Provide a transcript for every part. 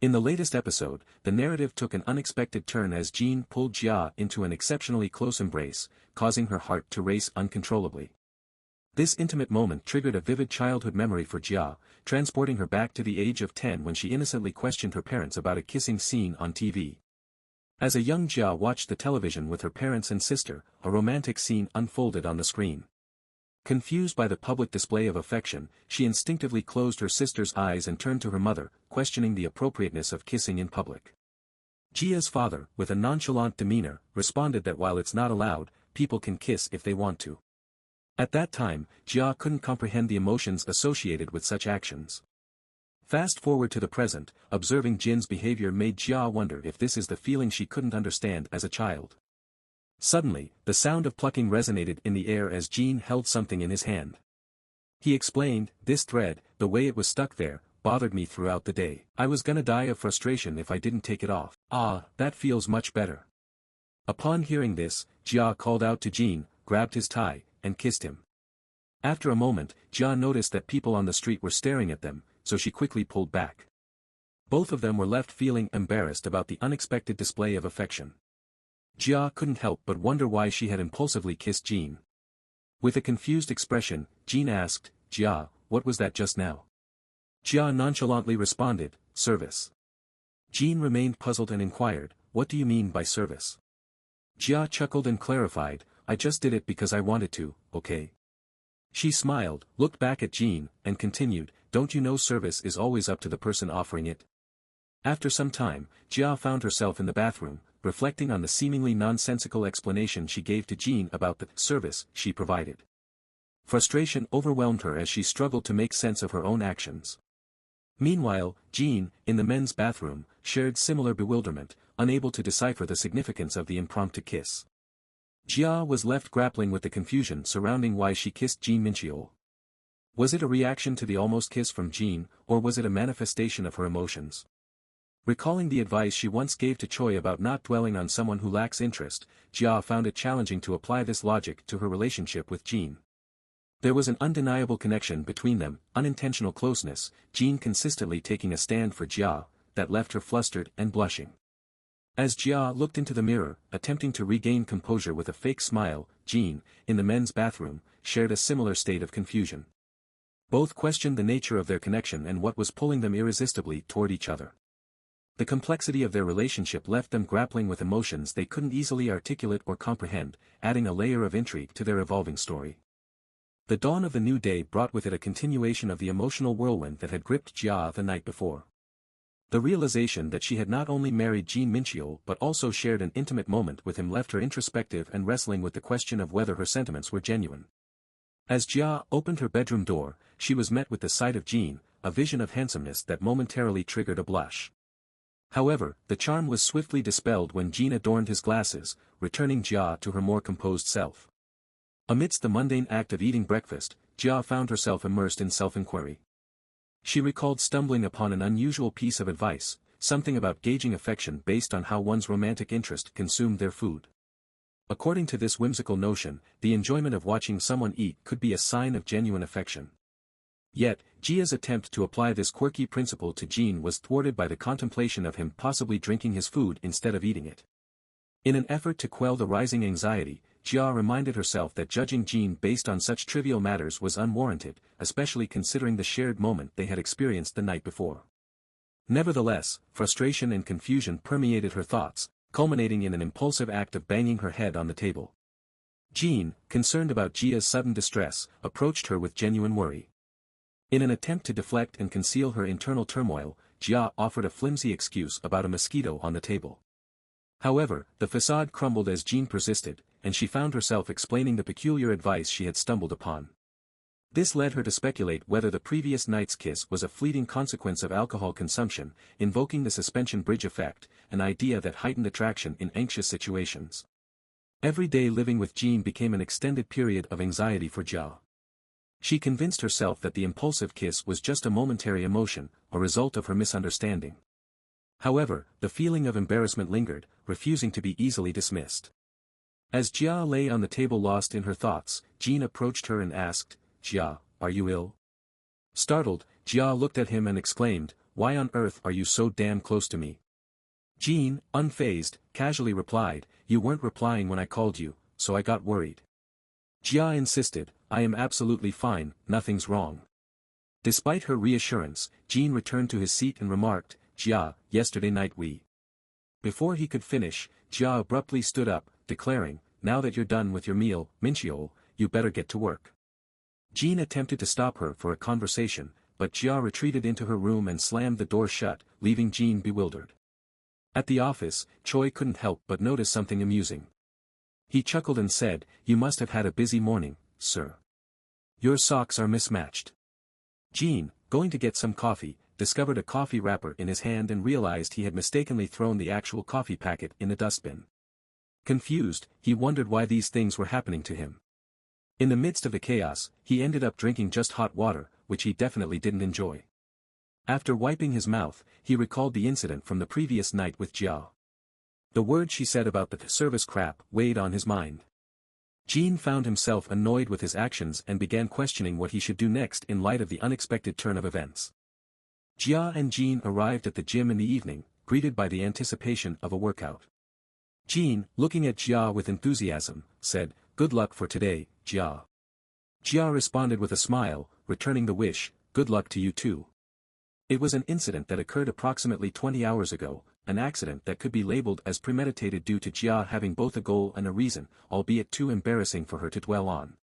In the latest episode, the narrative took an unexpected turn as Jin pulled Jia into an exceptionally close embrace, causing her heart to race uncontrollably. This intimate moment triggered a vivid childhood memory for Jia, transporting her back to the age of 10 when she innocently questioned her parents about a kissing scene on TV. As a young Jia watched the television with her parents and sister, a romantic scene unfolded on the screen. Confused by the public display of affection, she instinctively closed her sister's eyes and turned to her mother, questioning the appropriateness of kissing in public. Jia's father, with a nonchalant demeanor, responded that while it's not allowed, people can kiss if they want to. At that time, Jia couldn't comprehend the emotions associated with such actions. Fast forward to the present, observing Jin's behavior made Jia wonder if this is the feeling she couldn't understand as a child. Suddenly, the sound of plucking resonated in the air as Jin held something in his hand. He explained, "This thread, the way it was stuck there, bothered me throughout the day. I was gonna die of frustration if I didn't take it off." "Ah, that feels much better." Upon hearing this, Jia called out to Jin, grabbed his tie, and kissed him. After a moment, Jia noticed that people on the street were staring at them, so she quickly pulled back. Both of them were left feeling embarrassed about the unexpected display of affection. Jia couldn't help but wonder why she had impulsively kissed Jin. With a confused expression, Jin asked, "Jia, what was that just now?" Jia nonchalantly responded, "Service." Jin remained puzzled and inquired, "What do you mean by service?" Jia chuckled and clarified, "I just did it because I wanted to, okay?" She smiled, looked back at Jin, and continued, "Don't you know service is always up to the person offering it?" After some time, Jia found herself in the bathroom, reflecting on the seemingly nonsensical explanation she gave to Jin about the service she provided. Frustration overwhelmed her as she struggled to make sense of her own actions. Meanwhile, Jin, in the men's bathroom, shared similar bewilderment, unable to decipher the significance of the impromptu kiss. Jia was left grappling with the confusion surrounding why she kissed Jia and Mincheol. Was it a reaction to the almost kiss from Jin, or was it a manifestation of her emotions? Recalling the advice she once gave to Choy about not dwelling on someone who lacks interest, Jia found it challenging to apply this logic to her relationship with Jin. There was an undeniable connection between them, unintentional closeness, Jin consistently taking a stand for Jia, that left her flustered and blushing. As Jia looked into the mirror, attempting to regain composure with a fake smile, Jin, in the men's bathroom, shared a similar state of confusion. Both questioned the nature of their connection and what was pulling them irresistibly toward each other. The complexity of their relationship left them grappling with emotions they couldn't easily articulate or comprehend, adding a layer of intrigue to their evolving story. The dawn of the new day brought with it a continuation of the emotional whirlwind that had gripped Jia the night before. The realization that she had not only married Jia and Mincheol but also shared an intimate moment with him left her introspective and wrestling with the question of whether her sentiments were genuine. As Jia opened her bedroom door, she was met with the sight of Jin, a vision of handsomeness that momentarily triggered a blush. However, the charm was swiftly dispelled when Jin adorned his glasses, returning Jia to her more composed self. Amidst the mundane act of eating breakfast, Jia found herself immersed in self-inquiry. She recalled stumbling upon an unusual piece of advice, something about gauging affection based on how one's romantic interest consumed their food. According to this whimsical notion, the enjoyment of watching someone eat could be a sign of genuine affection. Yet, Jia's attempt to apply this quirky principle to Jin was thwarted by the contemplation of him possibly drinking his food instead of eating it. In an effort to quell the rising anxiety, Jia reminded herself that judging Jin based on such trivial matters was unwarranted, especially considering the shared moment they had experienced the night before. Nevertheless, frustration and confusion permeated her thoughts, culminating in an impulsive act of banging her head on the table. Jin, concerned about Jia's sudden distress, approached her with genuine worry. In an attempt to deflect and conceal her internal turmoil, Jia offered a flimsy excuse about a mosquito on the table. However, the facade crumbled as Jin persisted, and she found herself explaining the peculiar advice she had stumbled upon. This led her to speculate whether the previous night's kiss was a fleeting consequence of alcohol consumption, invoking the suspension bridge effect, an idea that heightened attraction in anxious situations. Every day living with Jin became an extended period of anxiety for Jia. She convinced herself that the impulsive kiss was just a momentary emotion, a result of her misunderstanding. However, the feeling of embarrassment lingered, refusing to be easily dismissed. As Jia lay on the table lost in her thoughts, Jin approached her and asked, "Jia, are you ill?" Startled, Jia looked at him and exclaimed, why on earth are you so damn close to me? Jin, unfazed, casually replied, you weren't replying when I called you, so I got worried. Jia insisted, I am absolutely fine, nothing's wrong. Despite her reassurance, Jin returned to his seat and remarked, Jia, yesterday night we. Before he could finish, Jia abruptly stood up, declaring, now that you're done with your meal, Mincheol, you better get to work. Jin attempted to stop her for a conversation, but Jia retreated into her room and slammed the door shut, leaving Jin bewildered. At the office, Choy couldn't help but notice something amusing. He chuckled and said, you must have had a busy morning, sir. Your socks are mismatched. Jin, going to get some coffee, discovered a coffee wrapper in his hand and realized he had mistakenly thrown the actual coffee packet in the dustbin. Confused, he wondered why these things were happening to him. In the midst of the chaos, he ended up drinking just hot water, which he definitely didn't enjoy. After wiping his mouth, he recalled the incident from the previous night with Jia. The words she said about the service crap weighed on his mind. Jin found himself annoyed with his actions and began questioning what he should do next in light of the unexpected turn of events. Jia and Jin arrived at the gym in the evening, greeted by the anticipation of a workout. Jin, looking at Jia with enthusiasm, said, good luck for today, Jia. Jia responded with a smile, returning the wish, good luck to you too. It was an incident that occurred approximately 20 hours ago, an accident that could be labeled as premeditated due to Jia having both a goal and a reason, albeit too embarrassing for her to dwell on.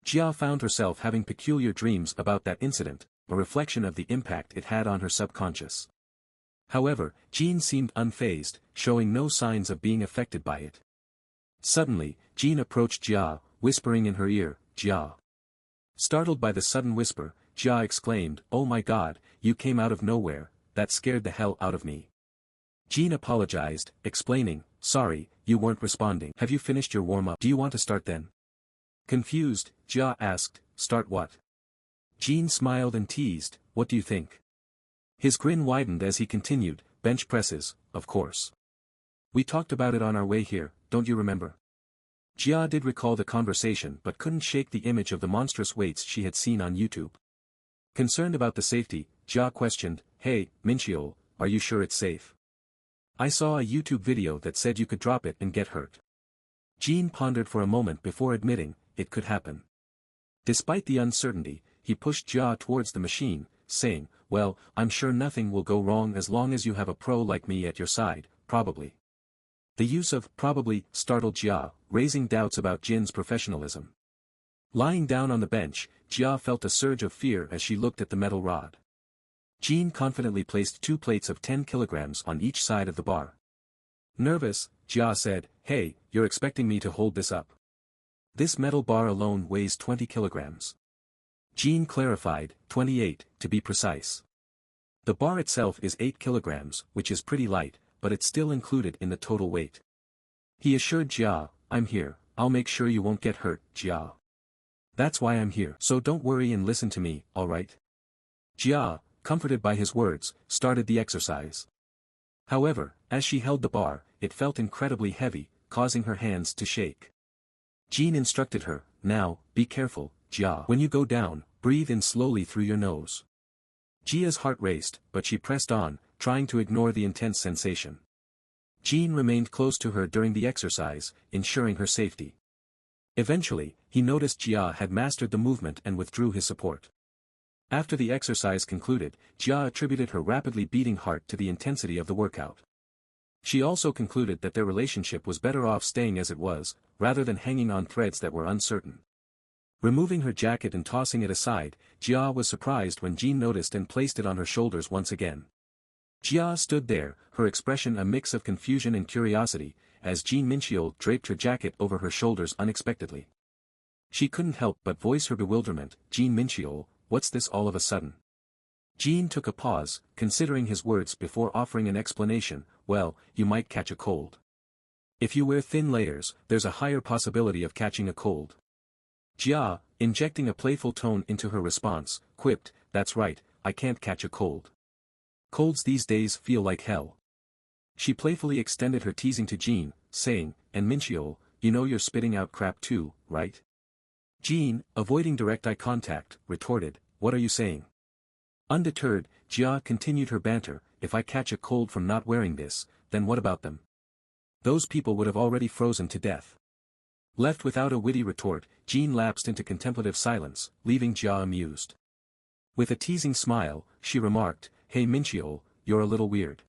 Jia found herself having peculiar dreams about that incident, a reflection of the impact it had on her subconscious. However, Jin seemed unfazed, showing no signs of being affected by it. Suddenly, Jin approached Jia, whispering in her ear, Jia. Startled by the sudden whisper, Jia exclaimed, oh my god, you came out of nowhere, that scared the hell out of me. Jin apologized, explaining, sorry, you weren't responding. Have you finished your warm-up? Do you want to start then? Confused, Jia asked, start what? Jin smiled and teased, what do you think? His grin widened as he continued, bench presses, of course. We talked about it on our way here, don't you remember? Jia did recall the conversation but couldn't shake the image of the monstrous weights she had seen on YouTube. Concerned about the safety, Jia questioned, hey, Mincheol, are you sure it's safe? I saw a YouTube video that said you could drop it and get hurt. Jin pondered for a moment before admitting, it could happen. Despite the uncertainty, he pushed Jia towards the machine, saying, well, I'm sure nothing will go wrong as long as you have a pro like me at your side, probably. The use of probably startled Jia, raising doubts about Jin's professionalism. Lying down on the bench, Jia felt a surge of fear as she looked at the metal rod. Jin confidently placed 2 plates of 10 kilograms on each side of the bar. Nervous, Jia said, hey, you're expecting me to hold this up? This metal bar alone weighs 20 kilograms. Jin clarified, 28, to be precise. The bar itself is 8 kilograms, which is pretty light, but it's still included in the total weight. He assured Jia, I'm here, I'll make sure you won't get hurt, Jia. That's why I'm here. So don't worry and listen to me, alright? Jia, comforted by his words, started the exercise. However, as she held the bar, it felt incredibly heavy, causing her hands to shake. Jin instructed her, now, be careful, Jia. When you go down, breathe in slowly through your nose. Jia's heart raced, but she pressed on, trying to ignore the intense sensation. Jin remained close to her during the exercise, ensuring her safety. Eventually, he noticed Jia had mastered the movement and withdrew his support. After the exercise concluded, Jia attributed her rapidly beating heart to the intensity of the workout. She also concluded that their relationship was better off staying as it was, rather than hanging on threads that were uncertain. Removing her jacket and tossing it aside, Jia was surprised when Jin noticed and placed it on her shoulders once again. Jia stood there, her expression a mix of confusion and curiosity, as Jin Mincheol draped her jacket over her shoulders unexpectedly. She couldn't help but voice her bewilderment, Jin Mincheol, what's this all of a sudden? Jin took a pause, considering his words before offering an explanation, well, you might catch a cold. If you wear thin layers, there's a higher possibility of catching a cold. Jia, injecting a playful tone into her response, quipped, that's right, I can't catch a cold. Colds these days feel like hell. She playfully extended her teasing to Jin, saying, and Mincheol, you know you're spitting out crap too, right? Jin, avoiding direct eye contact, retorted, what are you saying? Undeterred, Jia continued her banter, if I catch a cold from not wearing this, then what about them? Those people would have already frozen to death. Left without a witty retort, Jean lapsed into contemplative silence, leaving Jia amused. With a teasing smile, she remarked, Hey Mincheol, you're a little weird.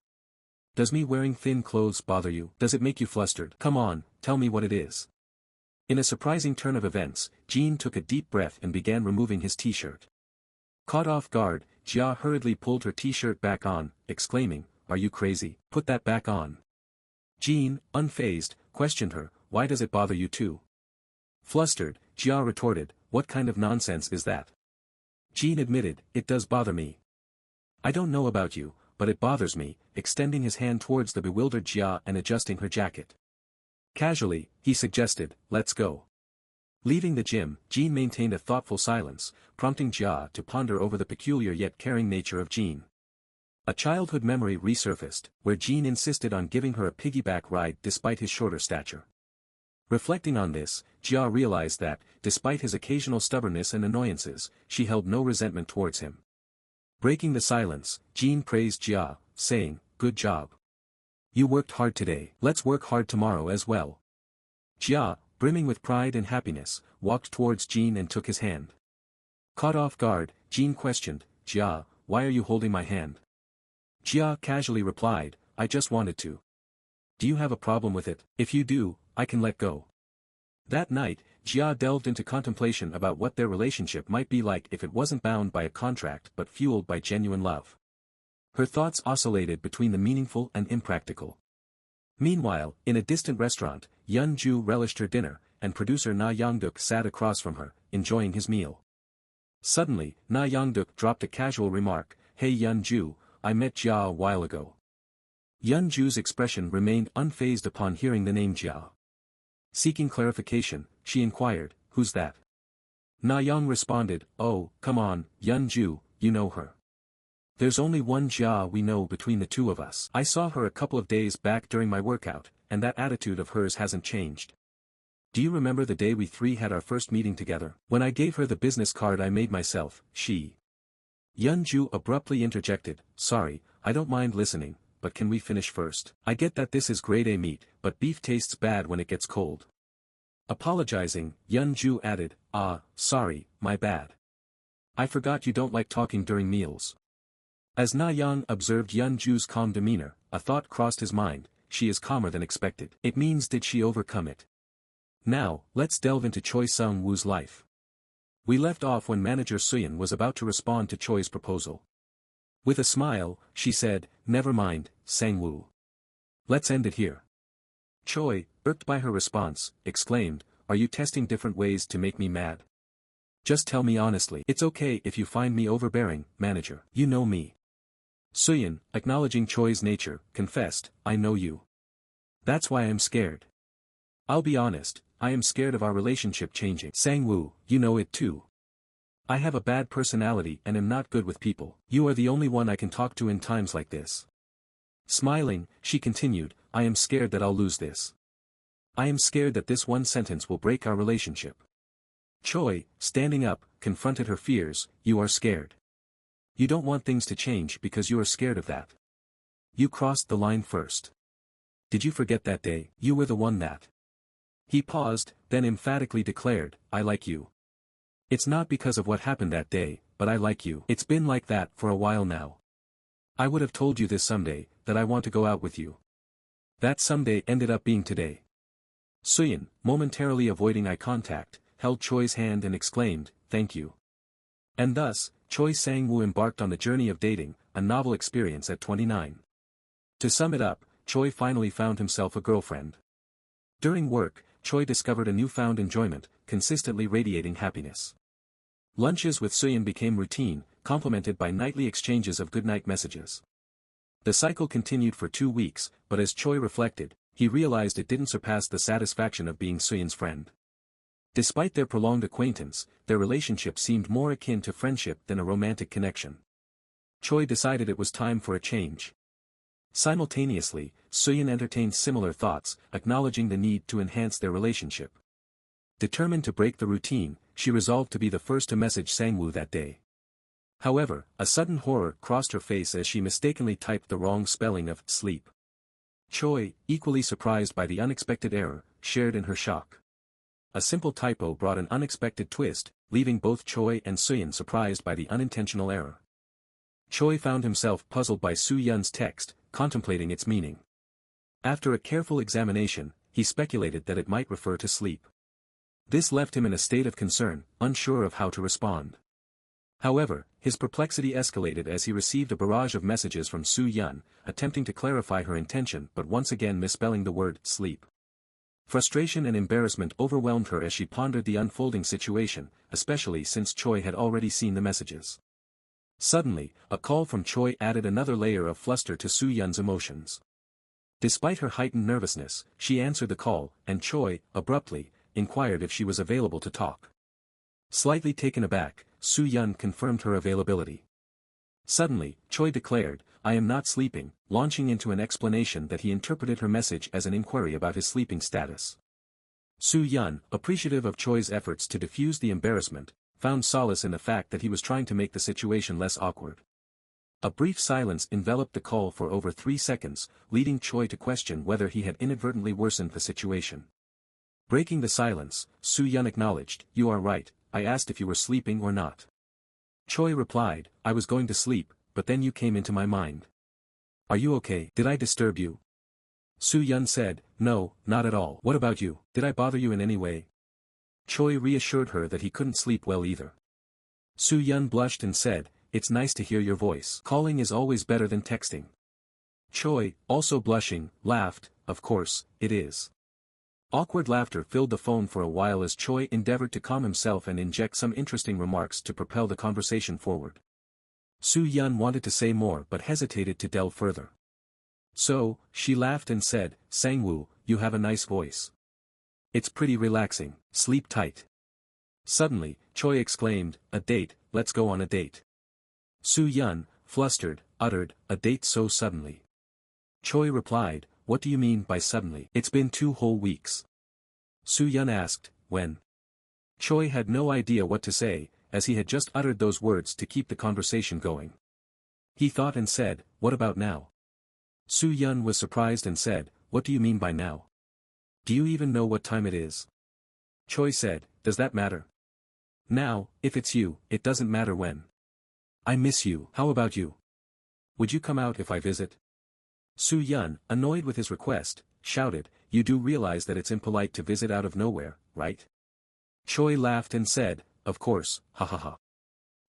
Does me wearing thin clothes bother you? Does it make you flustered? Come on, tell me what it is. In a surprising turn of events, Jean took a deep breath and began removing his t-shirt. Caught off guard, Jia hurriedly pulled her t-shirt back on, exclaiming, Are you crazy? Put that back on. Jean, unfazed, questioned her, Why does it bother you too? Flustered, Jia retorted, What kind of nonsense is that? Jean admitted, It does bother me. I don't know about you, but it bothers me, extending his hand towards the bewildered Jia and adjusting her jacket. Casually, he suggested, Let's go. Leaving the gym, Jean maintained a thoughtful silence, prompting Jia to ponder over the peculiar yet caring nature of Jean. A childhood memory resurfaced, where Jean insisted on giving her a piggyback ride despite his shorter stature. Reflecting on this, Jia realized that, despite his occasional stubbornness and annoyances, she held no resentment towards him. Breaking the silence, Jean praised Jia, saying, Good job. You worked hard today. Let's work hard tomorrow as well. Jia, brimming with pride and happiness, walked towards Jean and took his hand. Caught off guard, Jean questioned, Jia, why are you holding my hand? Jia casually replied, I just wanted to. Do you have a problem with it? If you do, I can let go. That night, Jia delved into contemplation about what their relationship might be like if it wasn't bound by a contract but fueled by genuine love. Her thoughts oscillated between the meaningful and impractical. Meanwhile, in a distant restaurant, Yanju relished her dinner, and producer Na Yongduk sat across from her, enjoying his meal. Suddenly, Na Yongduk dropped a casual remark, Hey Yanju, I met Jia a while ago. Yanju's expression remained unfazed upon hearing the name Jia. Seeking clarification, she inquired, Who's that? Na Yang responded, Oh, come on, Yanju, you know her. There's only one Jia we know between the two of us. I saw her a couple of days back during my workout, and that attitude of hers hasn't changed. Do you remember the day we three had our first meeting together? When I gave her the business card I made myself, she. Yanju abruptly interjected, Sorry, I don't mind listening, but can we finish first? I get that this is grade A meat, but beef tastes bad when it gets cold. Apologizing, Yanju added, Sorry, my bad. I forgot you don't like talking during meals. As Na Yang observed Yanju's calm demeanor, a thought crossed his mind, she is calmer than expected. It means did she overcome it? Now, let's delve into Choi Sung-woo's life. We left off when manager Suyin was about to respond to Choi's proposal. With a smile, she said, Never mind, Sang-woo. Let's end it here. Choi, irked by her response, exclaimed, Are you testing different ways to make me mad? Just tell me honestly. It's okay if you find me overbearing, manager. You know me. Suyin, acknowledging Choi's nature, confessed, I know you. That's why I'm scared. I'll be honest, I am scared of our relationship changing. Sang-woo, you know it too. I have a bad personality and am not good with people. You are the only one I can talk to in times like this. Smiling, she continued, I am scared that I'll lose this. I am scared that this one sentence will break our relationship. Choi, standing up, confronted her fears, You are scared. You don't want things to change because you are scared of that. You crossed the line first. Did you forget that day? You were the one that. He paused, then emphatically declared, I like you. It's not because of what happened that day, but I like you. It's been like that for a while now. I would have told you this someday, that I want to go out with you. That someday ended up being today. Suyin, momentarily avoiding eye contact, held Choi's hand and exclaimed, Thank you. And thus, Choi Sang-woo embarked on the journey of dating, a novel experience at 29. To sum it up, Choi finally found himself a girlfriend. During work, Choi discovered a newfound enjoyment, consistently radiating happiness. Lunches with Suyin became routine, complemented by nightly exchanges of goodnight messages. The cycle continued for 2 weeks, but as Choi reflected, he realized it didn't surpass the satisfaction of being Suyin's friend. Despite their prolonged acquaintance, their relationship seemed more akin to friendship than a romantic connection. Choi decided it was time for a change. Simultaneously, Suyin entertained similar thoughts, acknowledging the need to enhance their relationship. Determined to break the routine, she resolved to be the first to message Sang-woo that day. However, a sudden horror crossed her face as she mistakenly typed the wrong spelling of sleep. Choy, equally surprised by the unexpected error, shared in her shock. A simple typo brought an unexpected twist, leaving both Choy and Suyeon surprised by the unintentional error. Choy found himself puzzled by Soo-yeon's text, contemplating its meaning. After a careful examination, he speculated that it might refer to sleep. This left him in a state of concern, unsure of how to respond. However, his perplexity escalated as he received a barrage of messages from Soo-yeon, attempting to clarify her intention but once again misspelling the word sleep. Frustration and embarrassment overwhelmed her as she pondered the unfolding situation, especially since Choy had already seen the messages. Suddenly, a call from Choy added another layer of fluster to Soo-yeon's emotions. Despite her heightened nervousness, she answered the call, and Choy, abruptly, inquired if she was available to talk. Slightly taken aback, Soo-yeon confirmed her availability. Suddenly, Choy declared, "I am not sleeping," launching into an explanation that he interpreted her message as an inquiry about his sleeping status. Soo-yeon, appreciative of Choy's efforts to diffuse the embarrassment, found solace in the fact that he was trying to make the situation less awkward. A brief silence enveloped the call for over 3 seconds, leading Choy to question whether he had inadvertently worsened the situation. Breaking the silence, Soo-yeon acknowledged, "You are right, I asked if you were sleeping or not." Choy replied, "I was going to sleep, but then you came into my mind. Are you okay? Did I disturb you?" Soo-yeon said, "No, not at all. What about you? Did I bother you in any way?" Choy reassured her that he couldn't sleep well either. Soo-yeon blushed and said, "It's nice to hear your voice. Calling is always better than texting." Choy, also blushing, laughed, "Of course, it is." Awkward laughter filled the phone for a while as Choy endeavored to calm himself and inject some interesting remarks to propel the conversation forward. Soo-yeon wanted to say more but hesitated to delve further. So, she laughed and said, "Sang-woo, you have a nice voice. It's pretty relaxing. Sleep tight." Suddenly, Choy exclaimed, "A date, let's go on a date." Soo-yeon, flustered, uttered, "A date so suddenly?" Choy replied, "What do you mean by suddenly? It's been 2 whole weeks." Soo-yeon asked, "When?" Choy had no idea what to say, as he had just uttered those words to keep the conversation going. He thought and said, "What about now?" Soo-yeon was surprised and said, "What do you mean by now? Do you even know what time it is?" Choy said, "Does that matter? Now, if it's you, it doesn't matter when. I miss you. How about you? Would you come out if I visit?" Soo-yeon, annoyed with his request, shouted, "You do realize that it's impolite to visit out of nowhere, right?" Choy laughed and said, "Of course, ha ha ha."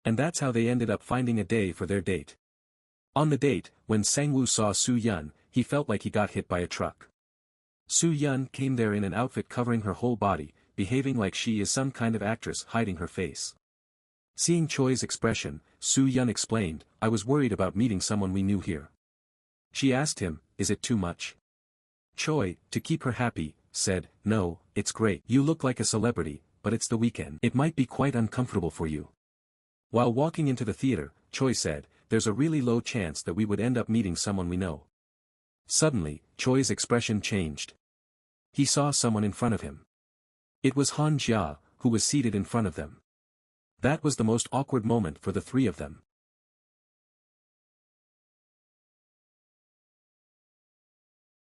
And that's how they ended up finding a day for their date. On the date, when Sang-woo saw Soo-yeon, he felt like he got hit by a truck. Soo-yeon came there in an outfit covering her whole body, behaving like she is some kind of actress hiding her face. Seeing Choy's expression, Soo-yeon explained, "I was worried about meeting someone we knew here." She asked him, "Is it too much?" Choy, to keep her happy, said, "No, it's great. You look like a celebrity, but it's the weekend. It might be quite uncomfortable for you." While walking into the theater, Choy said, "There's a really low chance that we would end up meeting someone we know." Suddenly, Choy's expression changed. He saw someone in front of him. It was Han Jia, who was seated in front of them. That was the most awkward moment for the 3 of them.